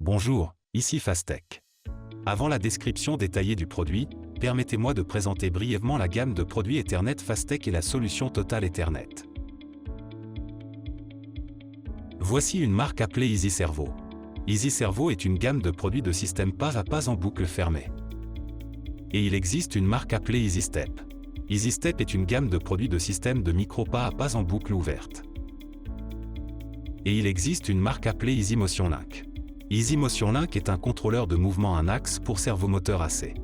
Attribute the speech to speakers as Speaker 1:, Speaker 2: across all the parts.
Speaker 1: Bonjour, ici Fastech. Avant la description détaillée du produit, permettez-moi de présenter brièvement la gamme de produits Ethernet Fastech et la solution Total Ethernet. Voici une marque appelée EasyServo. EasyServo est une gamme de produits de système pas à pas en boucle fermée. Et il existe une marque appelée EasyStep. EasyStep est une gamme de produits de système de micro pas à pas en boucle ouverte. Et il existe une marque appelée EasyMotion Link. EasyMotion Link est un contrôleur de mouvement un axe pour servomoteur AC.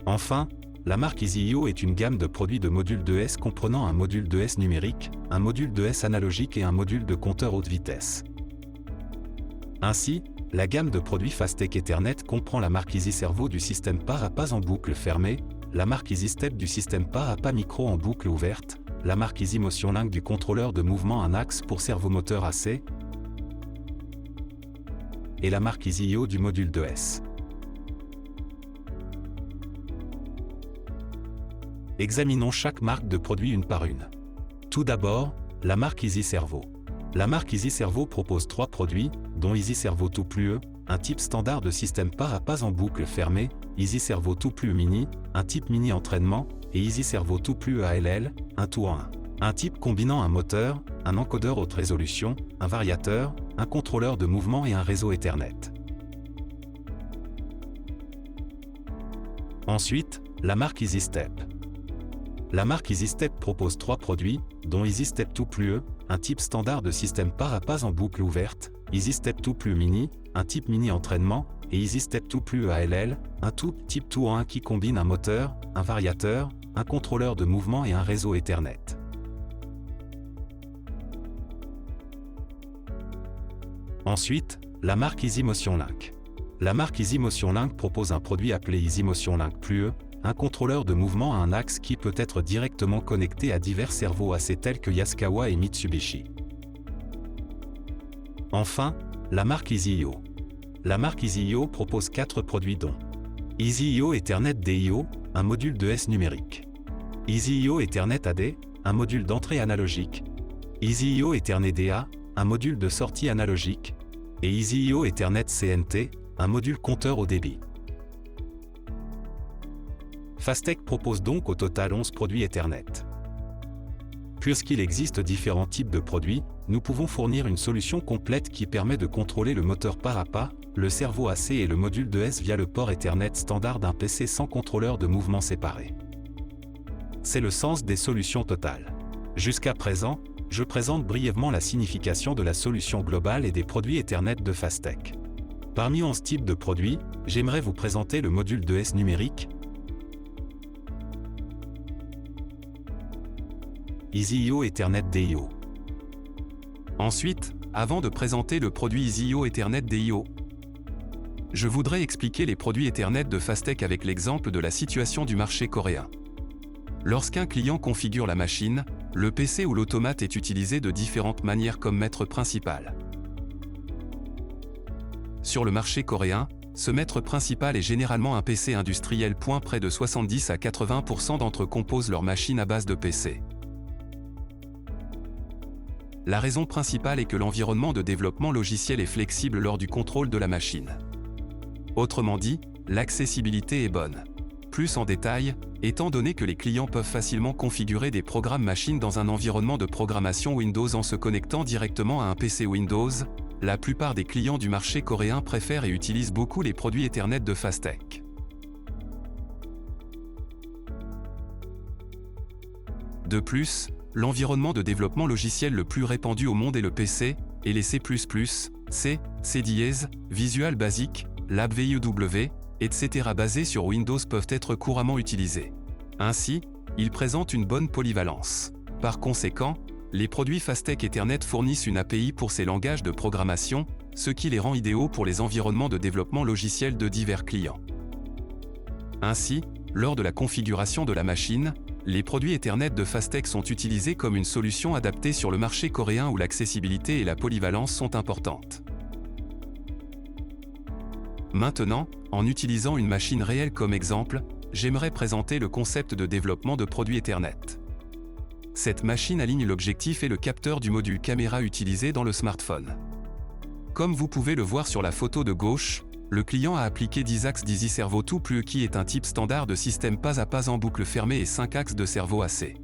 Speaker 1: Enfin, la marque EasyIO est une gamme de produits de module 2S comprenant un module 2S numérique, un module 2S analogique et un module de compteur haute vitesse. Ainsi, la gamme de produits Fastech Ethernet comprend la marque EasyServo du système pas à pas en boucle fermée, la marque EasyStep du système pas à pas micro en boucle ouverte, la marque EasyMotion Link du contrôleur de mouvement un axe pour servomoteur AC, et la marque EasyIO du module 2S. Examinons chaque marque de produit une par une. Tout d'abord, la marque EasyServo. La marque EasyServo propose 3 produits, dont EasyServo 2+E, un type standard de système pas à pas en boucle fermée, EasyServo 2+E Mini, un type mini entraînement, et EasyServo 2+E ALL, un tout en un. Un type combinant un moteur, un encodeur haute résolution, un variateur, un contrôleur de mouvement et un réseau Ethernet. Ensuite, la marque EasyStep. La marque EasyStep propose 3 produits, dont EasyStep 2+E, un type standard de système pas à pas en boucle ouverte, EasyStep 2+E Mini, un type mini entraînement, et EasyStep 2+E ALL, un tout type tout en un qui combine un moteur, un variateur, un contrôleur de mouvement et un réseau Ethernet. Ensuite, la marque EasyMotion Link. La marque EasyMotion Link propose un produit appelé EasyMotion Link +E, un contrôleur de mouvement à un axe qui peut être directement connecté à divers servos AC tels que Yaskawa et Mitsubishi. Enfin, la marque EasyIO. La marque EasyIO propose 4 produits dont EasyIO Ethernet DIO, un module 2S numérique. EasyIO Ethernet AD, un module d'entrée analogique. EasyIO Ethernet DA, un module de sortie analogique. Et EasyIO Ethernet CNT, un module compteur au débit. Fastech propose donc au total 11 produits Ethernet. Puisqu'il existe différents types de produits, nous pouvons fournir une solution complète qui permet de contrôler le moteur pas à pas, le servo AC et le module 2S via le port Ethernet standard d'un PC sans contrôleur de mouvement séparé. C'est le sens des solutions Total. Jusqu'à présent, je présente brièvement la signification de la solution globale et des produits Ethernet de Fastech. Parmi 11 types de produits, j'aimerais vous présenter le module 2S numérique, EasyIO Ethernet DIO. Ensuite, avant de présenter le produit EasyIO Ethernet DIO, je voudrais expliquer les produits Ethernet de Fastech avec l'exemple de la situation du marché coréen. Lorsqu'un client configure la machine, le PC ou l'automate est utilisé de différentes manières comme maître principal. Sur le marché coréen, ce maître principal est généralement un PC industriel. Près de 70 à 80% d'entre eux composent leur machine à base de PC. La raison principale est que l'environnement de développement logiciel est flexible lors du contrôle de la machine. Autrement dit, l'accessibilité est bonne. Plus en détail, étant donné que les clients peuvent facilement configurer des programmes machines dans un environnement de programmation Windows en se connectant directement à un PC Windows, la plupart des clients du marché coréen préfèrent et utilisent beaucoup les produits Ethernet de Fastech. De plus, l'environnement de développement logiciel le plus répandu au monde est le PC, et les C++, C, C#, Visual Basic, LabVIEW, etc. basés sur Windows peuvent être couramment utilisés. Ainsi, ils présentent une bonne polyvalence. Par conséquent, les produits Fastech Ethernet fournissent une API pour ces langages de programmation, ce qui les rend idéaux pour les environnements de développement logiciel de divers clients. Ainsi, lors de la configuration de la machine, les produits Ethernet de Fastech sont utilisés comme une solution adaptée sur le marché coréen où l'accessibilité et la polyvalence sont importantes. Maintenant, en utilisant une machine réelle comme exemple, j'aimerais présenter le concept de développement de produits Ethernet. Cette machine aligne l'objectif et le capteur du module caméra utilisé dans le smartphone. Comme vous pouvez le voir sur la photo de gauche, le client a appliqué 10 axes d'Easy Servo 2+, qui est un type standard de système pas à pas en boucle fermée et 5 axes de servo AC.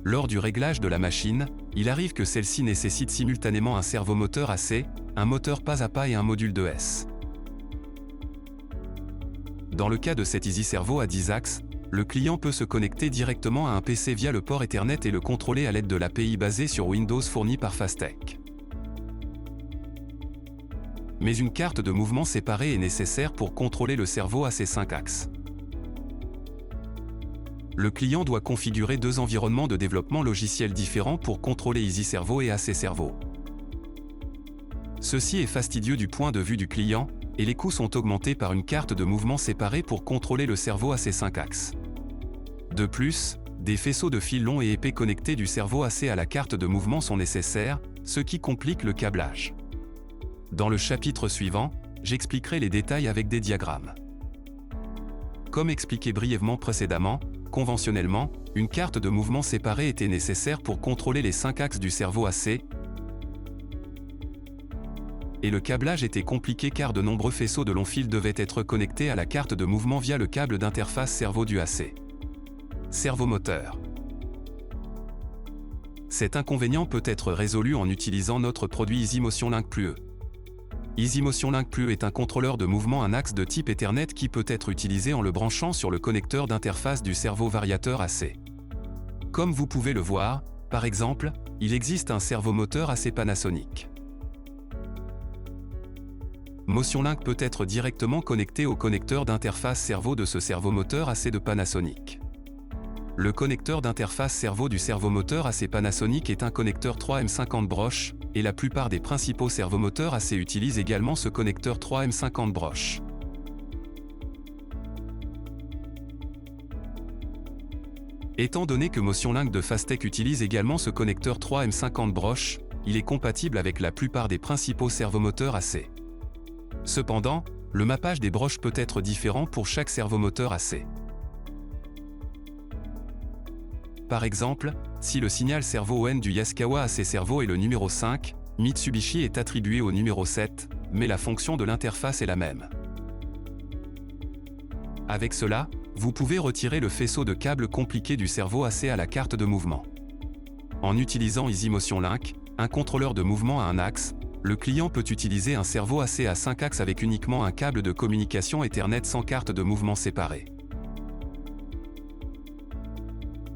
Speaker 1: Lors du réglage de la machine, il arrive que celle-ci nécessite simultanément un servomoteur AC, un moteur pas à pas et un module 2S. Dans le cas de cet Easy Servo à 10 axes, le client peut se connecter directement à un PC via le port Ethernet et le contrôler à l'aide de l'API basée sur Windows fournie par Fastech. Mais une carte de mouvement séparée est nécessaire pour contrôler le servo à ces 5 axes. Le client doit configurer 2 environnements de développement logiciel différents pour contrôler Easy Servo et AC Servo. Ceci est fastidieux du point de vue du client, et les coûts sont augmentés par une carte de mouvement séparée pour contrôler le servo à ces 5 axes. De plus, des faisceaux de fils longs et épais connectés du servo AC à la carte de mouvement sont nécessaires, ce qui complique le câblage. Dans le chapitre suivant, j'expliquerai les détails avec des diagrammes. Comme expliqué brièvement précédemment, conventionnellement, une carte de mouvement séparée était nécessaire pour contrôler les 5 axes du servo AC, et le câblage était compliqué car de nombreux faisceaux de longs fils devaient être connectés à la carte de mouvement via le câble d'interface servo du AC. Servomoteur. Cet inconvénient peut être résolu en utilisant notre produit EasyMotion Link Plus E. EasyMotion Link Plus E est un contrôleur de mouvement un axe de type Ethernet qui peut être utilisé en le branchant sur le connecteur d'interface du servo variateur AC. Comme vous pouvez le voir, par exemple, il existe un servomoteur AC Panasonic. MotionLink peut être directement connecté au connecteur d'interface servo de ce servomoteur AC de Panasonic. Le connecteur d'interface servo du servomoteur AC Panasonic est un connecteur 3M50 broche, et la plupart des principaux servomoteurs AC utilisent également ce connecteur 3M50 broche. Étant donné que MotionLink de Fastech utilise également ce connecteur 3M50 broche, il est compatible avec la plupart des principaux servomoteurs AC. Cependant, le mappage des broches peut être différent pour chaque servomoteur AC. Par exemple, si le signal servo ON du Yaskawa AC Servo est le numéro 5, Mitsubishi est attribué au numéro 7, mais la fonction de l'interface est la même. Avec cela, vous pouvez retirer le faisceau de câbles compliqué du servo AC à la carte de mouvement. En utilisant EasyMotion Link, un contrôleur de mouvement à un axe, le client peut utiliser un servo AC à 5 axes avec uniquement un câble de communication Ethernet sans carte de mouvement séparée.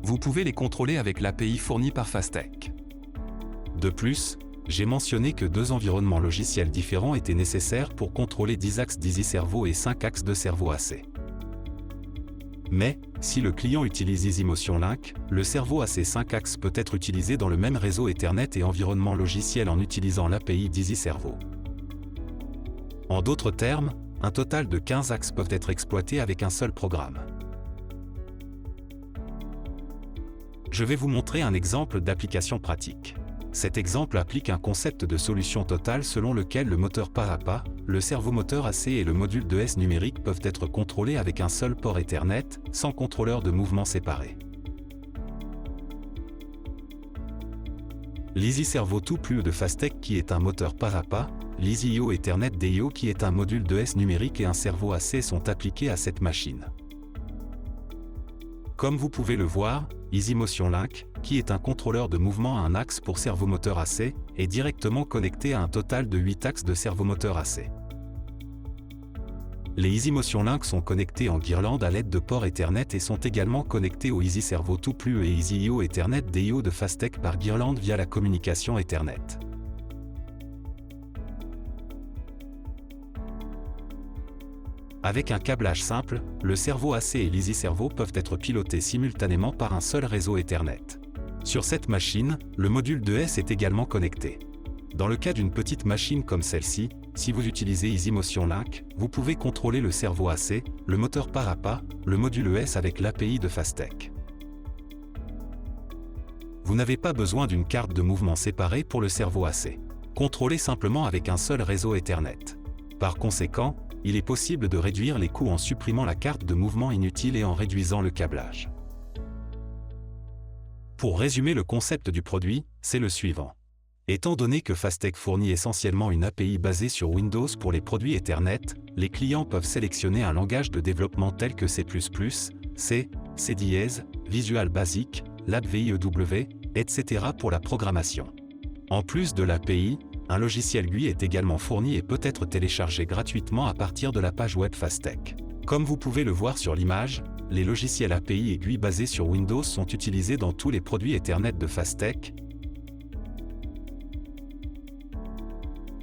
Speaker 1: Vous pouvez les contrôler avec l'API fournie par Fastech.
Speaker 2: De plus, j'ai mentionné que 2 environnements logiciels différents étaient nécessaires pour contrôler 10 axes d'Easy Servo et 5 axes de servo AC. Mais, si le client utilise EasyMotion Link, le servo AC 5 axes peut être utilisé dans le même réseau Ethernet et environnement logiciel en utilisant l'API d'Easy Servo. En d'autres termes, un total de 15 axes peuvent être exploités avec un seul programme. Je vais vous montrer un exemple d'application pratique. Cet exemple applique un concept de solution totale selon lequel le moteur pas à pas, le servomoteur AC et le module 2S numérique peuvent être contrôlés avec un seul port Ethernet, sans contrôleur de mouvement séparé. L'Easy Servo 2+ de Fastech qui est un moteur pas à pas, l'EasyIO Ethernet DIO qui est un module 2S numérique et un servo AC sont appliqués à cette machine. Comme vous pouvez le voir, EasyMotion Link, qui est un contrôleur de mouvement à un axe pour servomoteur AC, est directement connecté à un total de 8 axes de servomoteur AC. Les EasyMotion Link sont connectés en guirlande à l'aide de ports Ethernet et sont également connectés au Easy Servo 2+ et EasyIO Ethernet DIO de Fastech par guirlande via la communication Ethernet. Avec un câblage simple, le servo AC et l'Easy Servo peuvent être pilotés simultanément par un seul réseau Ethernet. Sur cette machine, le module 2S est également connecté. Dans le cas d'une petite machine comme celle-ci, si vous utilisez EasyMotion Link, vous pouvez contrôler le servo AC, le moteur pas à pas, le module ES avec l'API de Fastech. Vous n'avez pas besoin d'une carte de mouvement séparée pour le servo AC. Contrôlez simplement avec un seul réseau Ethernet. Par conséquent, il est possible de réduire les coûts en supprimant la carte de mouvement inutile et en réduisant le câblage. Pour résumer le concept du produit, c'est le suivant. Étant donné que Fastech fournit essentiellement une API basée sur Windows pour les produits Ethernet, les clients peuvent sélectionner un langage de développement tel que C++, C, C#, Visual Basic, LabVIEW, etc. pour la programmation. En plus de l'API, un logiciel GUI est également fourni et peut être téléchargé gratuitement à partir de la page web Fastech. Comme vous pouvez le voir sur l'image, les logiciels API et GUI basés sur Windows sont utilisés dans tous les produits Ethernet de Fastech,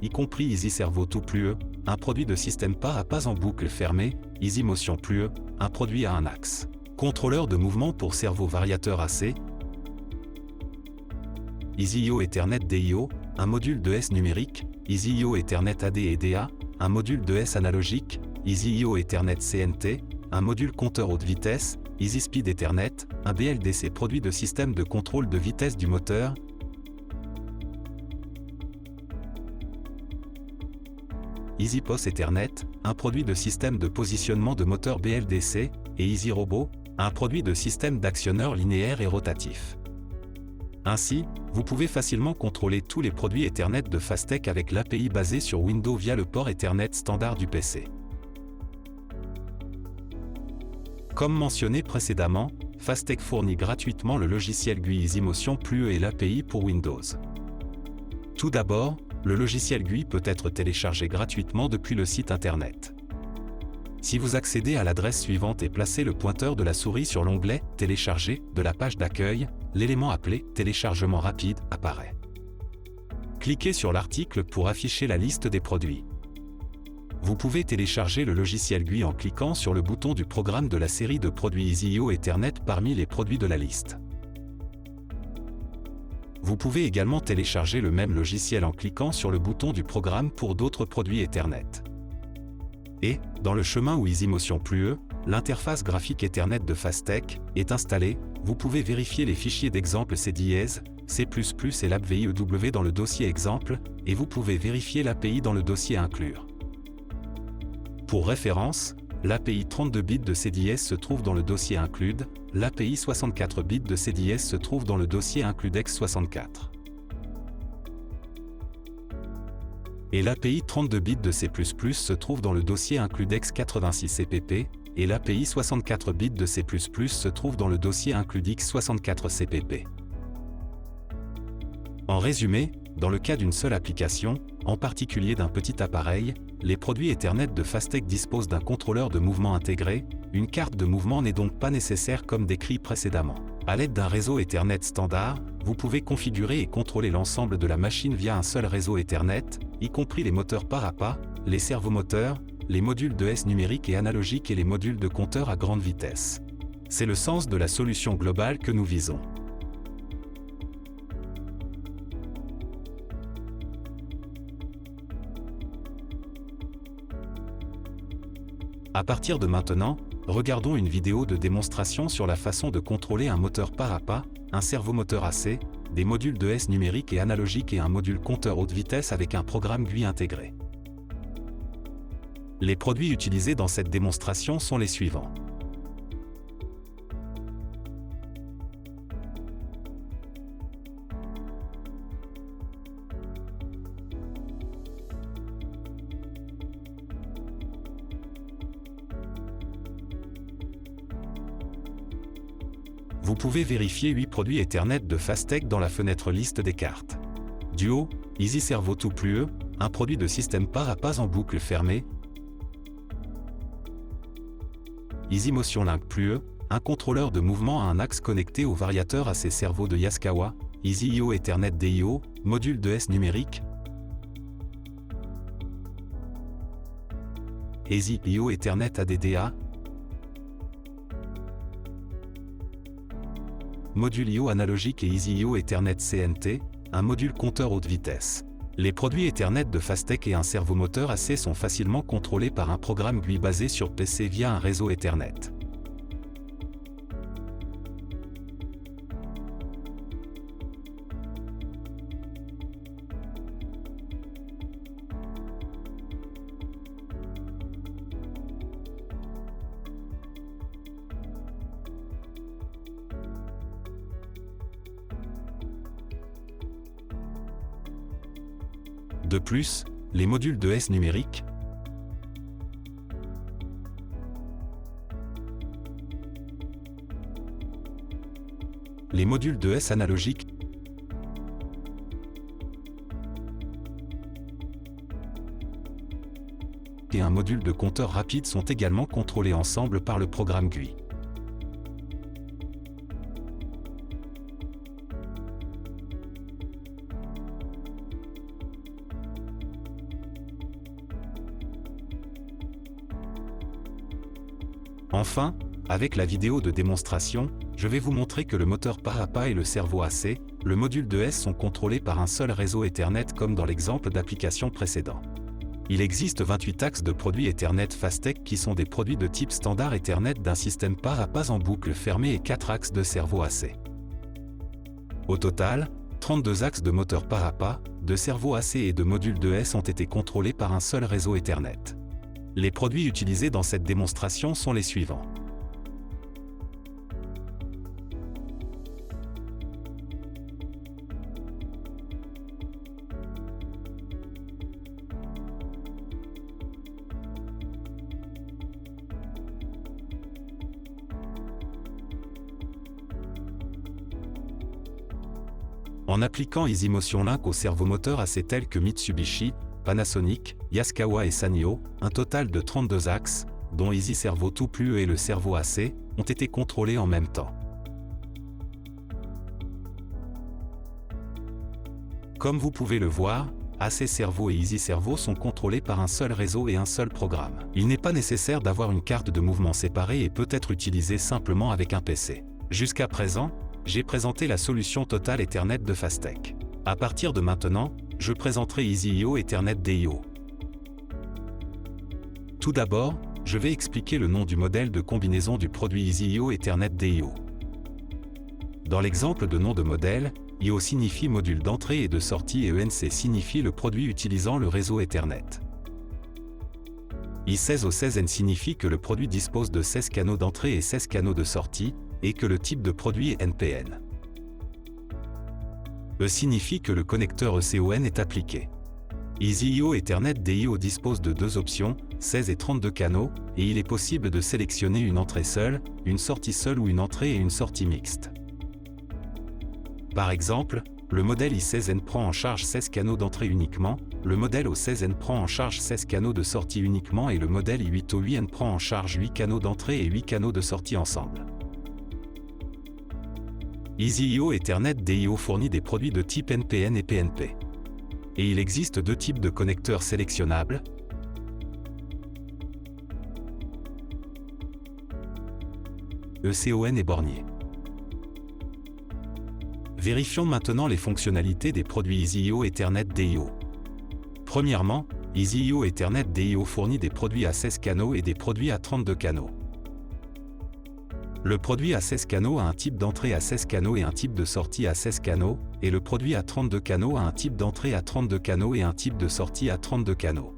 Speaker 2: y compris EasyServo tout PLUE, un produit de système pas à pas en boucle fermée, EasyMotion PLUE, un produit à un axe. Contrôleur de mouvement pour cerveau variateur AC, EasyIO Ethernet DIO, un module de S numérique, EasyIO Ethernet AD et DA, un module de S analogique, EasyIO Ethernet CNT, un module compteur haute vitesse, EasySpeed Ethernet, un BLDC produit de système de contrôle de vitesse du moteur, EasyPOS Ethernet, un produit de système de positionnement de moteur BLDC, et EasyRobot, un produit de système d'actionneur linéaire et rotatif. Ainsi, vous pouvez facilement contrôler tous les produits Ethernet de Fastech avec l'API basée sur Windows via le port Ethernet standard du PC. Comme mentionné précédemment, Fastech fournit gratuitement le logiciel GUI EasyMotion PLUE et l'API pour Windows. Tout d'abord, le logiciel GUI peut être téléchargé gratuitement depuis le site internet. Si vous accédez à l'adresse suivante et placez le pointeur de la souris sur l'onglet « Télécharger » de la page d'accueil, l'élément appelé « Téléchargement rapide » apparaît. Cliquez sur l'article pour afficher la liste des produits. Vous pouvez télécharger le logiciel GUI en cliquant sur le bouton du programme de la série de produits EasyIO Ethernet parmi les produits de la liste. Vous pouvez également télécharger le même logiciel en cliquant sur le bouton du programme pour d'autres produits Ethernet. Et, dans le chemin où EasyMotion PLUE, l'interface graphique Ethernet de Fastech, est installée, vous pouvez vérifier les fichiers d'exemple C#, C++ et LabVIEW dans le dossier exemple, et vous pouvez vérifier l'API dans le dossier inclure. Pour référence, l'API 32 bits de C#S se trouve dans le dossier include, l'API 64 bits de C#S se trouve dans le dossier includex64. Et l'API 32 bits de C++ se trouve dans le dossier includex86cpp, et l'API 64 bits de C++ se trouve dans le dossier includex64cpp. En résumé, dans le cas d'une seule application, en particulier d'un petit appareil, les produits Ethernet de Fastech disposent d'un contrôleur de mouvement intégré, une carte de mouvement n'est donc pas nécessaire comme décrit précédemment. À l'aide d'un réseau Ethernet standard, vous pouvez configurer et contrôler l'ensemble de la machine via un seul réseau Ethernet, y compris les moteurs pas à pas, les servomoteurs, les modules de S numérique et analogique et les modules de compteur à grande vitesse. C'est le sens de la solution globale que nous visons. À partir de maintenant, regardons une vidéo de démonstration sur la façon de contrôler un moteur pas à pas, un servomoteur AC, des modules de S numérique et analogique et un module compteur haute vitesse avec un programme GUI intégré. Les produits utilisés dans cette démonstration sont les suivants. Vous pouvez vérifier 8 produits Ethernet de Fastech dans la fenêtre liste des cartes. Duo, EasyServo tout PLUE, un produit de système pas à pas en boucle fermée. EasyMotion Link PLUE, un contrôleur de mouvement à un axe connecté au variateur AC servo de Yaskawa. EasyIO Ethernet DIO, module de S numérique. EasyIO Ethernet ADDA. Module IO analogique et EasyIO Ethernet CNT, un module compteur haute vitesse. Les produits Ethernet de Fastech et un servomoteur AC sont facilement contrôlés par un programme GUI basé sur PC via un réseau Ethernet. De plus, les modules de S numériques, les modules de S analogiques et un module de compteur rapide sont également contrôlés ensemble par le programme GUI. Enfin, avec la vidéo de démonstration, je vais vous montrer que le moteur Parappa et le cerveau AC, le module de S sont contrôlés par un seul réseau Ethernet comme dans l'exemple d'application précédent. Il existe 28 axes de produits Ethernet Fastech qui sont des produits de type standard Ethernet d'un système Parappa en boucle fermée et 4 axes de cerveau AC. Au total, 32 axes de moteur Parappa, de cerveau AC et de modules de S ont été contrôlés par un seul réseau Ethernet. Les produits utilisés dans cette démonstration sont les suivants. En appliquant EasyMotion Link au servomoteur AC tels que Mitsubishi, Panasonic, Yaskawa et Sanyo, un total de 32 axes, dont Easy Servo 2+ et le cerveau AC, ont été contrôlés en même temps. Comme vous pouvez le voir, AC Servo et Easy Servo sont contrôlés par un seul réseau et un seul programme. Il n'est pas nécessaire d'avoir une carte de mouvement séparée et peut être utilisé simplement avec un PC. Jusqu'à présent, j'ai présenté la solution totale Ethernet de Fastech. À partir de maintenant, je présenterai EasyIO Ethernet DIO. Tout d'abord, je vais expliquer le nom du modèle de combinaison du produit EasyIO Ethernet DIO. Dans l'exemple de nom de modèle, IO signifie module d'entrée et de sortie et ENC signifie le produit utilisant le réseau Ethernet. I16 au 16N signifie que le produit dispose de 16 canaux d'entrée et 16 canaux de sortie, et que le type de produit est NPN. E signifie que le connecteur ECON est appliqué. EasyIO Ethernet DIO dispose de deux options, 16 et 32 canaux, et il est possible de sélectionner une entrée seule, une sortie seule ou une entrée et une sortie mixte. Par exemple, le modèle I16N prend en charge 16 canaux d'entrée uniquement, le modèle O16N prend en charge 16 canaux de sortie uniquement et le modèle I8O8N prend en charge 8 canaux d'entrée et 8 canaux de sortie ensemble. EasyIO Ethernet DIO fournit des produits de type NPN et PNP. Et il existe deux types de connecteurs sélectionnables. ECON et bornier. Vérifions maintenant les fonctionnalités des produits EasyIO Ethernet DIO. Premièrement, EasyIO Ethernet DIO fournit des produits à 16 canaux et des produits à 32 canaux. Le produit à 16 canaux a un type d'entrée à 16 canaux et un type de sortie à 16 canaux, et le produit à 32 canaux a un type d'entrée à 32 canaux et un type de sortie à 32 canaux.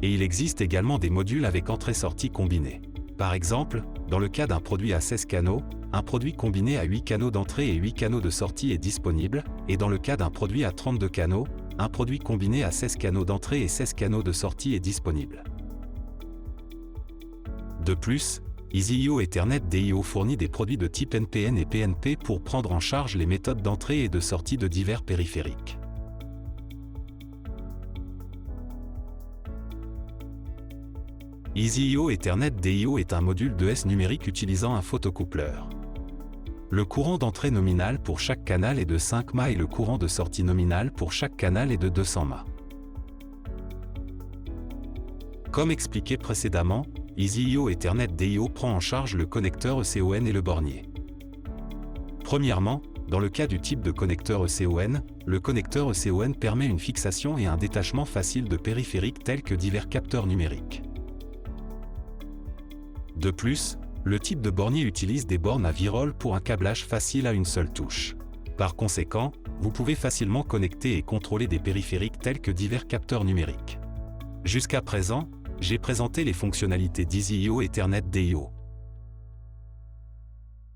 Speaker 2: Et il existe également des modules avec entrée-sortie combinée. Par exemple, dans le cas d'un produit à 16 canaux, un produit combiné à 8 canaux d'entrée et 8 canaux de sortie est disponible, et dans le cas d'un produit à 32 canaux, un produit combiné à 16 canaux d'entrée et 16 canaux de sortie est disponible. De plus, EasyIO Ethernet DIO fournit des produits de type NPN et PNP pour prendre en charge les méthodes d'entrée et de sortie de divers périphériques. EasyIO Ethernet DIO est un module de S numérique utilisant un photocoupleur. Le courant d'entrée nominal pour chaque canal est de 5 mA et le courant de sortie nominal pour chaque canal est de 200 mA. Comme expliqué précédemment, EasyIO Ethernet DIO prend en charge le connecteur ECON et le bornier. Premièrement, dans le cas du type de connecteur ECON, le connecteur ECON permet une fixation et un détachement facile de périphériques tels que divers capteurs numériques. De plus, le type de bornier utilise des bornes à virole pour un câblage facile à une seule touche. Par conséquent, vous pouvez facilement connecter et contrôler des périphériques tels que divers capteurs numériques. Jusqu'à présent, j'ai présenté les fonctionnalités d'EasyIO Ethernet DIO.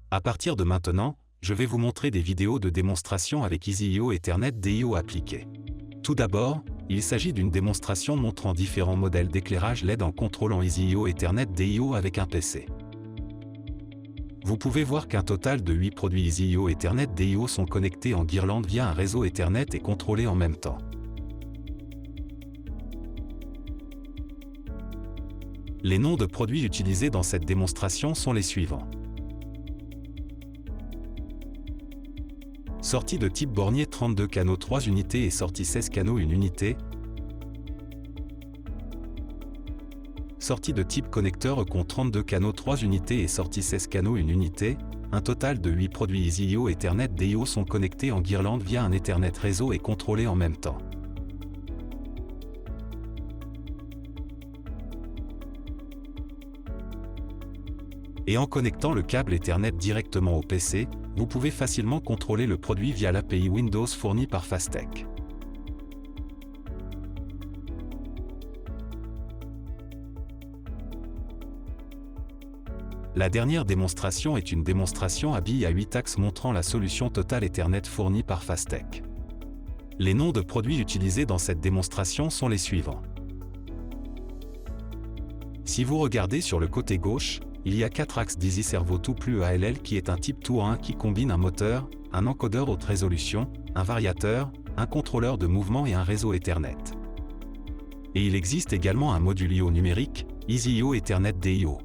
Speaker 2: À partir de maintenant, je vais vous montrer des vidéos de démonstration avec EasyIO Ethernet DIO appliqué. Tout d'abord, il s'agit d'une démonstration montrant différents modèles d'éclairage LED en contrôlant EasyIO Ethernet DIO avec un PC. Vous pouvez voir qu'un total de 8 produits EasyIO Ethernet DIO sont connectés en guirlande via un réseau Ethernet et contrôlés en même temps. Les noms de produits utilisés dans cette démonstration sont les suivants. Sortie de type bornier 32 canaux 3 unités et sortie 16 canaux 1 unité. Sortie de type connecteur Econ 32 canaux 3 unités et sortie 16 canaux 1 unité. Un total de 8 produits EasyIO Ethernet DIO sont connectés en guirlande via un Ethernet réseau et contrôlés en même temps. Et en connectant le câble Ethernet directement au PC, vous pouvez facilement contrôler le produit via l'API Windows fournie par Fastech. La dernière démonstration est une démonstration à billes à 8 axes montrant la solution totale Ethernet fournie par Fastech. Les noms de produits utilisés dans cette démonstration sont les suivants. Si vous regardez sur le côté gauche, il y a 4 axes d'Easy Servo 2+ ALL qui est un type 2 à 1 qui combine un moteur, un encodeur haute résolution, un variateur, un contrôleur de mouvement et un réseau Ethernet. Et il existe également un module I/O numérique, EasyIO Ethernet DIO.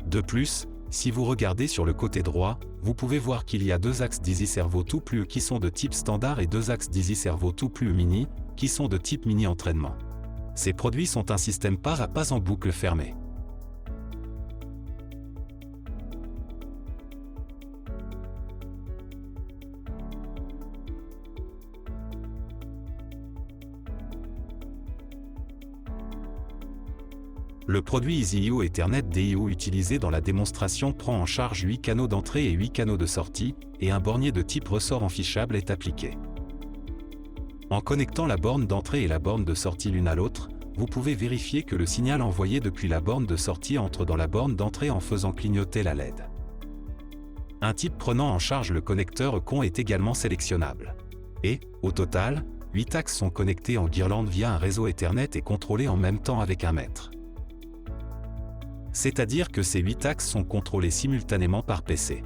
Speaker 2: De plus, si vous regardez sur le côté droit, vous pouvez voir qu'il y a 2 axes d'Easy Servo 2+ qui sont de type standard et 2 axes d'Easy Servo 2+ mini, qui sont de type mini entraînement. Ces produits sont un système pas à pas en boucle fermée. Le produit EasyIO Ethernet DIO utilisé dans la démonstration prend en charge 8 canaux d'entrée et 8 canaux de sortie, et un bornier de type ressort enfichable est appliqué. En connectant la borne d'entrée et la borne de sortie l'une à l'autre, vous pouvez vérifier que le signal envoyé depuis la borne de sortie entre dans la borne d'entrée en faisant clignoter la LED. Un type prenant en charge le connecteur Econ est également sélectionnable. Et, au total, 8 axes sont connectés en guirlande via un réseau Ethernet et contrôlés en même temps avec un mètre. C'est-à-dire que ces 8 axes sont contrôlés simultanément par PC.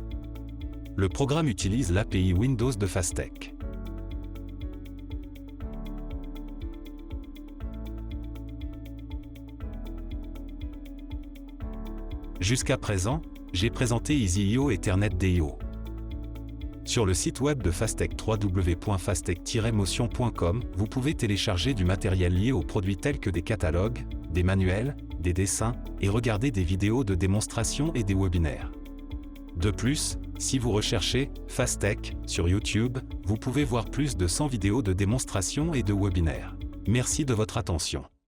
Speaker 2: Le programme utilise l'API Windows de Fastech. Jusqu'à présent, j'ai présenté EasyIO Ethernet DIO. Sur le site web de Fastech www.fastech-motion.com, vous pouvez télécharger du matériel lié aux produits tels que des catalogues, des manuels, des dessins, et regarder des vidéos de démonstration et des webinaires. De plus, si vous recherchez « Fastech » sur YouTube, vous pouvez voir plus de 100 vidéos de démonstration et de webinaires. Merci de votre attention.